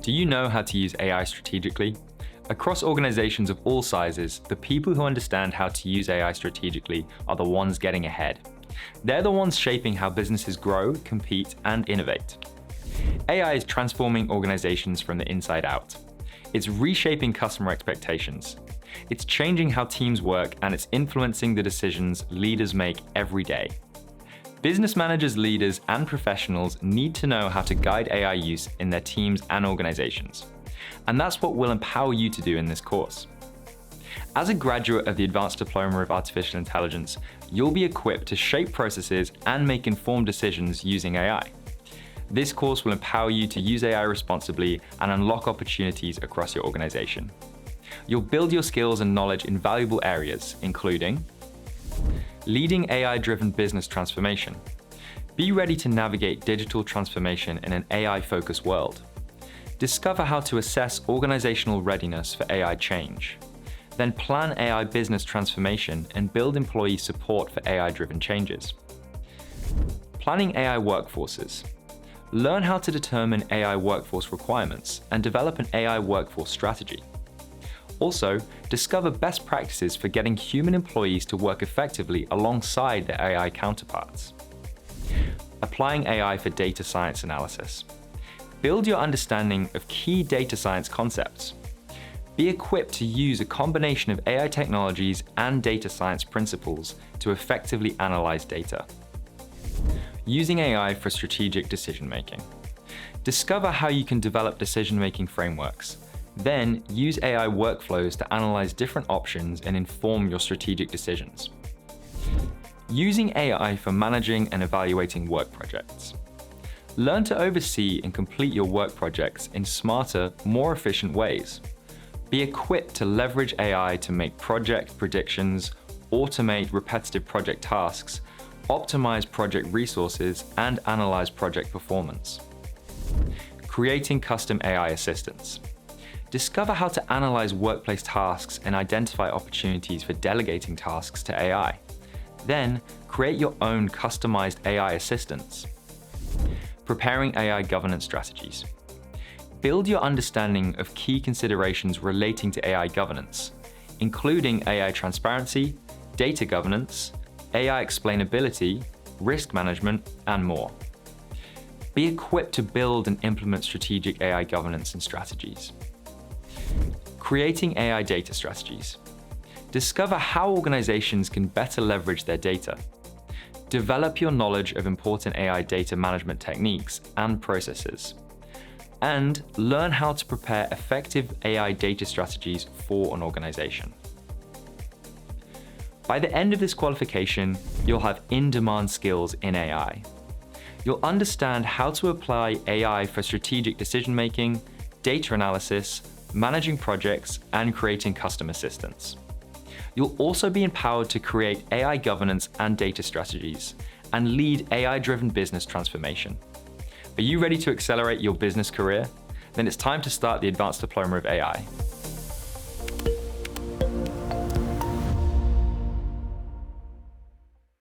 Do you know how to use AI strategically? Across organizations of all sizes, the people who understand how to use AI strategically are the ones getting ahead. They're the ones shaping how businesses grow, compete, and innovate. AI is transforming organizations from the inside out. It's reshaping customer expectations. It's changing how teams work, and it's influencing the decisions leaders make every day. Business managers, leaders, and professionals need to know how to guide AI use in their teams and organizations. And that's what we'll empower you to do in this course. As a graduate of the Advanced Diploma of Artificial Intelligence, you'll be equipped to shape processes and make informed decisions using AI. This course will empower you to use AI responsibly and unlock opportunities across your organization. You'll build your skills and knowledge in valuable areas, including leading AI-driven business transformation. Be ready to navigate digital transformation in an AI-focused world. Discover how to assess organizational readiness for AI change. Then plan AI business transformation and build employee support for AI-driven changes. Planning AI workforces. Learn how to determine AI workforce requirements and develop an AI workforce strategy. Also, discover best practices for getting human employees to work effectively alongside their AI counterparts. Applying AI for data science analysis. Build your understanding of key data science concepts. Be equipped to use a combination of AI technologies and data science principles to effectively analyze data. Using AI for strategic decision-making. Discover how you can develop decision-making frameworks. Then use AI workflows to analyze different options and inform your strategic decisions. Using AI for managing and evaluating work projects. Learn to oversee and complete your work projects in smarter, more efficient ways. Be equipped to leverage AI to make project predictions, automate repetitive project tasks, optimize project resources, and analyze project performance. Creating custom AI assistants. Discover how to analyze workplace tasks and identify opportunities for delegating tasks to AI. Then, create your own customized AI assistants. Preparing AI governance strategies. Build your understanding of key considerations relating to AI governance, including AI transparency, data governance, AI explainability, risk management, and more. Be equipped to build and implement strategic AI governance and strategies. Creating AI data strategies. Discover how organizations can better leverage their data. Develop your knowledge of important AI data management techniques and processes. And learn how to prepare effective AI data strategies for an organization. By the end of this qualification, you'll have in-demand skills in AI. You'll understand how to apply AI for strategic decision-making, data analysis, managing projects, and creating custom assistants. You'll also be empowered to create AI governance and data strategies, and lead AI-driven business transformation. Are you ready to accelerate your business career? Then it's time to start the Advanced Diploma of AI.